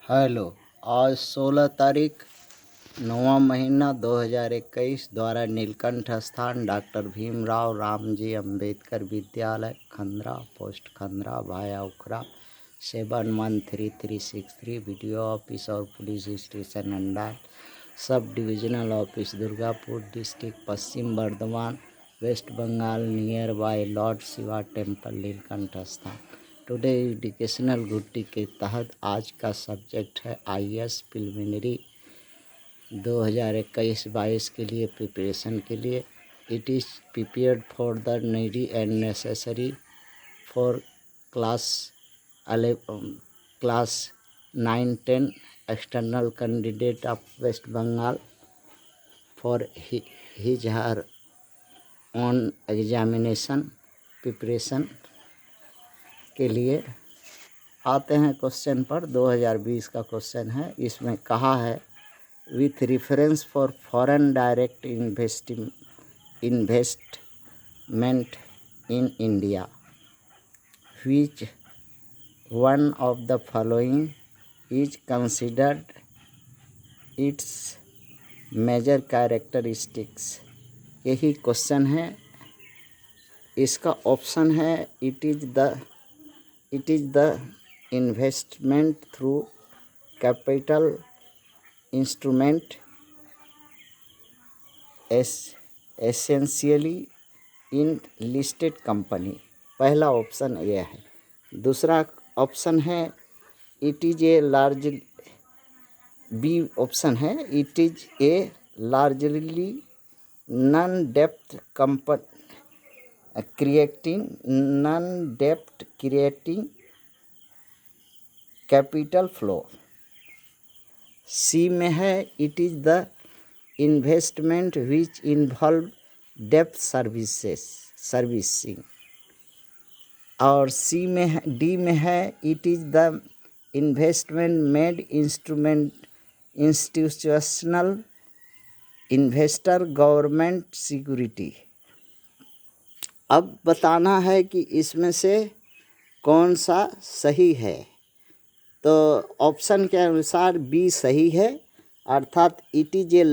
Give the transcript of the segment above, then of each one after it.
Hello. आज 16 तारीख 9वां महीना 2021 द्वारा नीलकंठ स्थान डॉक्टर भीमराव रामजी अंबेडकर विद्यालय खंद्रा post खंद्रा via Ukhra 713363 BDO office और police station Andal sub divisional office Durgapur district Paschim Bardhaman west Bengal near by lord Shiva temple Nilkanth स्थान। टुडे एजुकेशनल गुड्डी के तहत आज का सब्जेक्ट है आईएएस प्रिलिमिनरी 2021-22 के लिए प्रिपरेशन के लिए। It is prepared for the needy and necessary for class 9-10 external candidate of West Bengal for his her own examination preparation के लिए। आते हैं क्वेश्चन पर। 2020 का क्वेश्चन है। इसमें कहा है with reference for foreign direct investment in India which one of the following is considered its major characteristics. यही क्वेश्चन है। इसका ऑप्शन है it is the investment through capital instrument essentially in listed company. पहला option यह है। दूसरा option है it is a large B option है it is a largely non डेप्थ company creating capital flow. C में है it is the investment which involve depth servicing. और सी में है डी में है it is the investment made institutional investor government security. अब बताना है कि इसमें से कौन सा सही है। तो ऑप्शन के अनुसार बी सही है, अर्थात it is a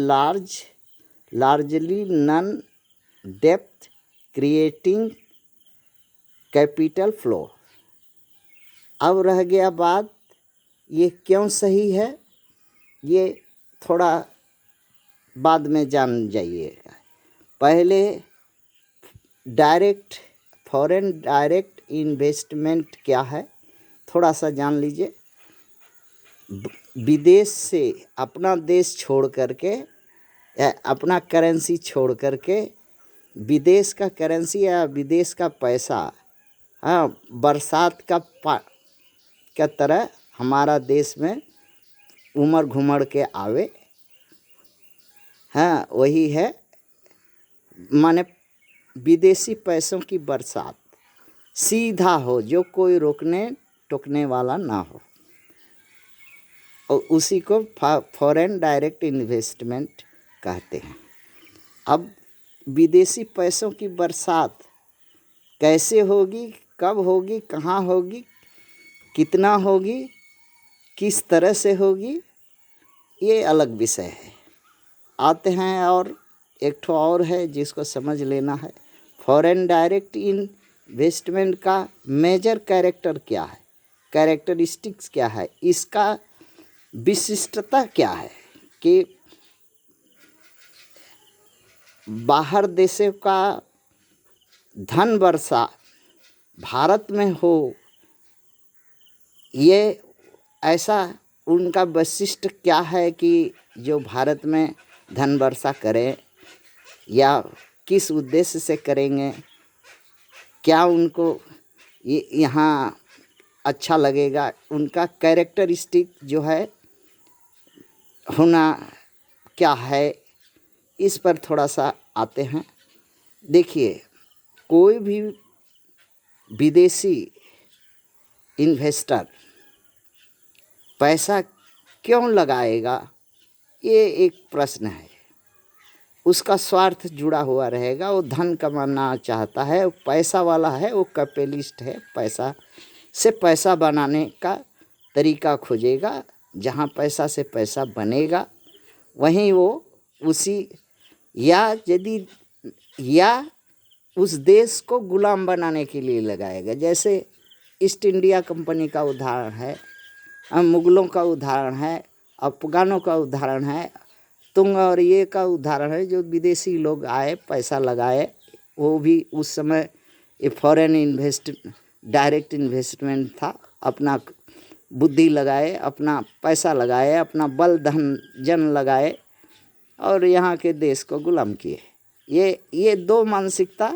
largely non depth creating capital flow. अब रह गया बात ये क्यों सही है, ये थोड़ा बाद में जान जाइएगा। पहले फॉरेन डायरेक्ट इन्वेस्टमेंट क्या है थोड़ा सा जान लीजिए। विदेश से अपना देश छोड़ करके या अपना करेंसी छोड़ करके विदेश का करेंसी या विदेश का पैसा बरसात का तरह हमारा देश में उमड़ घुमड़ के आवे। वही है माने विदेशी पैसों की बरसात सीधा हो, जो कोई रोकने टोकने वाला ना हो, और उसी को फॉरेन डायरेक्ट इन्वेस्टमेंट कहते हैं। अब विदेशी पैसों की बरसात कैसे होगी, कब होगी, कहाँ होगी, कितना होगी, किस तरह से होगी, ये अलग विषय है। आते हैं और एक ठो और है जिसको समझ लेना है। फॉरेन डायरेक्ट इन्वेस्टमेंट का मेजर कैरेक्टर क्या है, कैरेक्टरिस्टिक्स क्या है, इसका विशिष्टता क्या है कि बाहर देशों का धन वर्षा भारत में हो, ये ऐसा उनका विशिष्ट क्या है कि जो भारत में धन वर्षा करें या किस उद्देश्य से करेंगे, क्या उनको यहाँ अच्छा लगेगा, उनका कैरेक्टरिस्टिक जो है होना क्या है, इस पर थोड़ा सा आते हैं। देखिए, कोई भी विदेशी इन्वेस्टर पैसा क्यों लगाएगा, ये एक प्रश्न है। उसका स्वार्थ जुड़ा हुआ रहेगा, वो धन कमाना चाहता है, वो पैसा वाला है, वो कैपिटलिस्ट है, पैसा से पैसा बनाने का तरीका खोजेगा, जहाँ पैसा से पैसा बनेगा वहीं वो उसी या उस देश को गुलाम बनाने के लिए लगाएगा। जैसे ईस्ट इंडिया कंपनी का उदाहरण है, मुगलों का उदाहरण है, अफगानों का उदाहरण है, तुंग और ये का उदाहरण है। जो विदेशी लोग आए, पैसा लगाए, वो भी उस समय ये फॉरेन डायरेक्ट इन्वेस्टमेंट था। अपना बुद्धि लगाए, अपना पैसा लगाए, अपना बल धन जन लगाए और यहाँ के देश को गुलाम किए। ये दो मानसिकता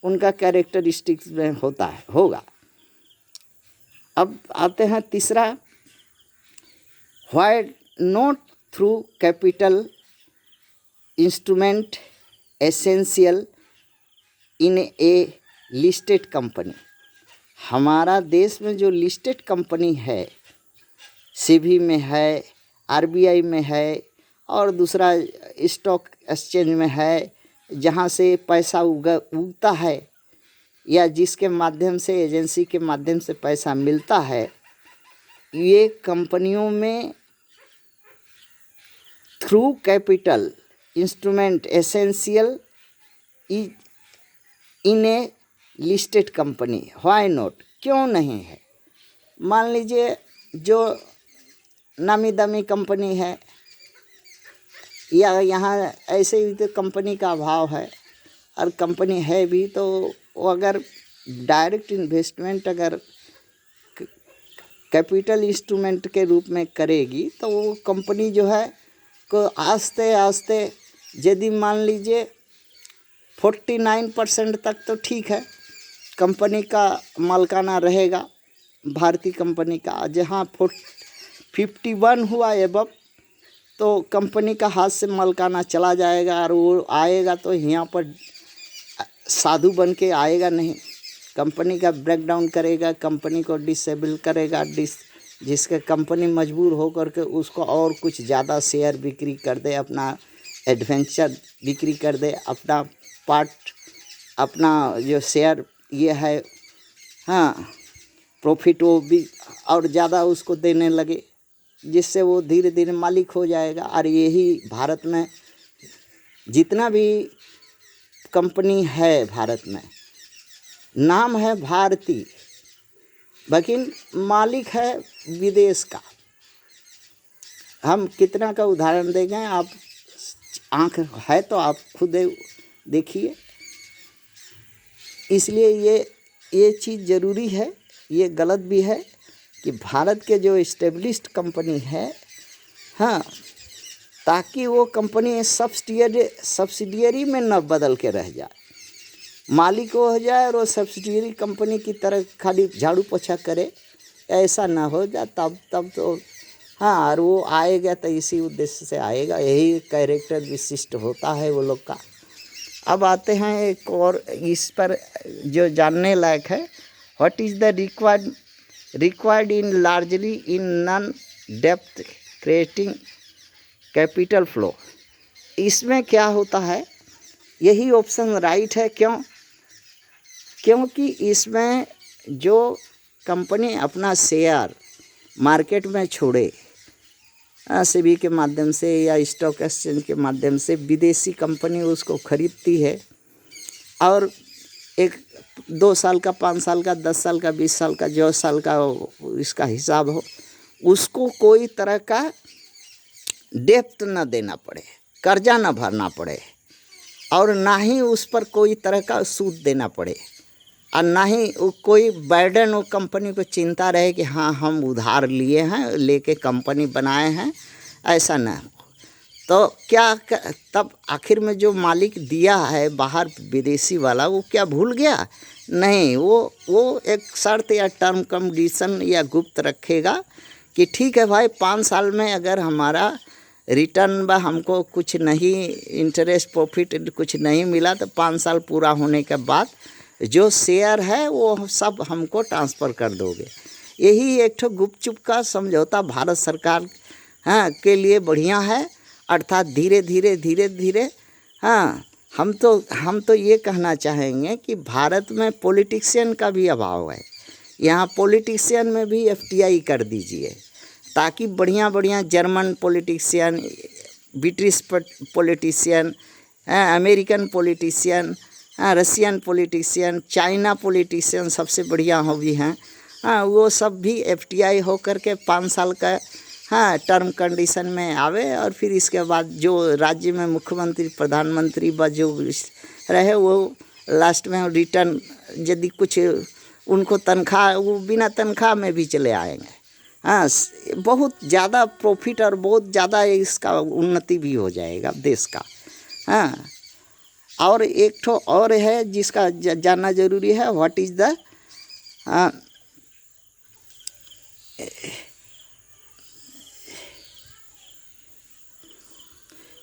उनका कैरेक्टरिस्टिक्स में होगा। अब आते हैं तीसरा, why not through capital instrument essential in A listed company. हमारा देश में जो लिस्टेड कंपनी है, सेबी में है, आरबीआई में है और दूसरा स्टॉक एक्सचेंज में है, जहाँ से पैसा उगता है या जिसके माध्यम से, एजेंसी के माध्यम से पैसा मिलता है, ये कंपनियों में through capital instrument essential in A listed company. Why not, क्यों नहीं है? मान लीजिए जो नामी दामी कंपनी है या यहाँ ऐसे ही तो कंपनी का अभाव है और कंपनी है भी, तो वो अगर डायरेक्ट इन्वेस्टमेंट अगर कैपिटल इंस्ट्रूमेंट के रूप में करेगी तो वो कंपनी जो है को आस्ते आस्ते, यदि मान लीजिए 49% तक तो ठीक है, कंपनी का मालिकाना रहेगा भारतीय कंपनी का। जहाँ 51 हुआ एबव तो कंपनी का हाथ से मालिकाना चला जाएगा और वो आएगा तो यहाँ पर साधु बन के आएगा नहीं, कंपनी का ब्रेकडाउन करेगा, कंपनी को डिसेबल करेगा, जिसके कंपनी मजबूर होकर के उसको और कुछ ज़्यादा शेयर बिक्री कर दे, अपना एडवेंचर बिक्री कर दे, अपना पार्ट, अपना जो शेयर ये है, हाँ, प्रॉफिट वो भी और ज़्यादा उसको देने लगे, जिससे वो धीरे धीरे मालिक हो जाएगा। और यही भारत में जितना भी कंपनी है, भारत में नाम है भारतीय, लेकिन मालिक है विदेश का। हम कितना का उदाहरण देंगे, आप आँख है तो आप खुद देखिए। इसलिए ये चीज़ ज़रूरी है, ये गलत भी है कि भारत के जो इस्टेब्लिश्ड कंपनी है, हाँ, ताकि वो कंपनी सब्सिडियरी में न बदल के रह जाए, मालिक हो जाए और वो सब्सिडियरी कंपनी की तरह खाली झाड़ू पोछा करे, ऐसा ना हो जाए। तब तो हाँ, और वो आएगा तो इसी उद्देश्य से आएगा, यही कैरेक्टर विशिष्ट होता है वो लोग का। अब आते हैं एक और, इस पर जो जानने लायक है, what is the required in largely in non depth creating capital flow. इसमें क्या होता है, यही ऑप्शन राइट है। क्योंकि इसमें जो कंपनी अपना शेयर मार्केट में छोड़े, सेबी के माध्यम से या स्टॉक एक्सचेंज के माध्यम से, विदेशी कंपनी उसको खरीदती है और 2 साल का, 5 साल का, 10 साल का, 20 साल का, जो साल का इसका हिसाब हो, उसको कोई तरह का डेप्थ न देना पड़े, कर्जा न भरना पड़े और ना ही उस पर कोई तरह का सूद देना पड़े और ना ही कोई बर्डन वो कंपनी को चिंता रहे कि हाँ हम उधार लिए हैं, लेके कंपनी बनाए हैं, ऐसा ना हो। तो क्या तब आखिर में जो मालिक दिया है बाहर विदेशी वाला, वो क्या भूल गया? नहीं, वो एक शर्त या टर्म कंडीशन या गुप्त रखेगा कि ठीक है भाई, 5 साल में अगर हमारा रिटर्न बा हमको कुछ नहीं, इंटरेस्ट प्रॉफिट कुछ नहीं मिला, तो 5 साल पूरा होने के बाद जो शेयर है वो सब हमको ट्रांसफ़र कर दोगे। यही एक ठो गुपचुप का समझौता भारत सरकार के लिए बढ़िया है। अर्थात धीरे धीरे हाँ, हम तो ये कहना चाहेंगे कि भारत में पॉलिटिशियन का भी अभाव है। यहाँ पॉलिटिशियन में भी FTI कर दीजिए ताकि बढ़िया बढ़िया German politician, British politician, American politician, Russian politician, China politician सबसे बढ़िया हो भी हैं, वो सब भी एफटीआई हो करके 5 साल का टर्म कंडीशन में आवे और फिर इसके बाद जो राज्य में मुख्यमंत्री प्रधानमंत्री व जो रहे वो लास्ट में रिटर्न यदि कुछ उनको तनख्वाह, वो बिना तनख्वाह में भी चले आएंगे। बहुत ज़्यादा प्रॉफिट और बहुत ज़्यादा इसका उन्नति भी हो जाएगा देश का। और एक ठो और है जिसका जानना जरूरी है, what is the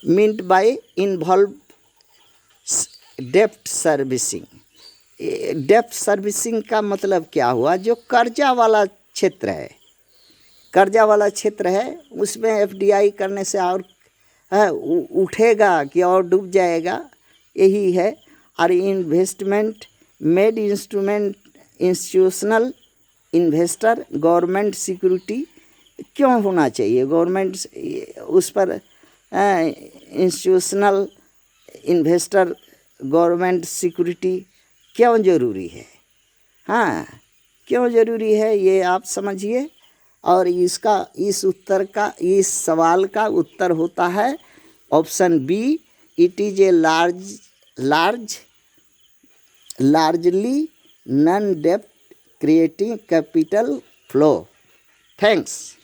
meant by involve डेप्ट सर्विसिंग। डेप्ट सर्विसिंग का मतलब क्या हुआ? जो कर्जा वाला क्षेत्र है, कर्जा वाला क्षेत्र है उसमें एफडीआई करने से और उठेगा कि और डूब जाएगा, यही है। और investment made instrument institutional investor government security क्यों होना चाहिए? गवर्नमेंट उस पर इंस्टीट्यूशनल इन्वेस्टर गवर्नमेंट सिक्योरिटी क्यों ज़रूरी है? क्यों ज़रूरी है ये आप समझिए। और इसका इस सवाल का उत्तर होता है option B, it is a largely non डेप्ट क्रिएटिंग कैपिटल फ्लो। थैंक्स।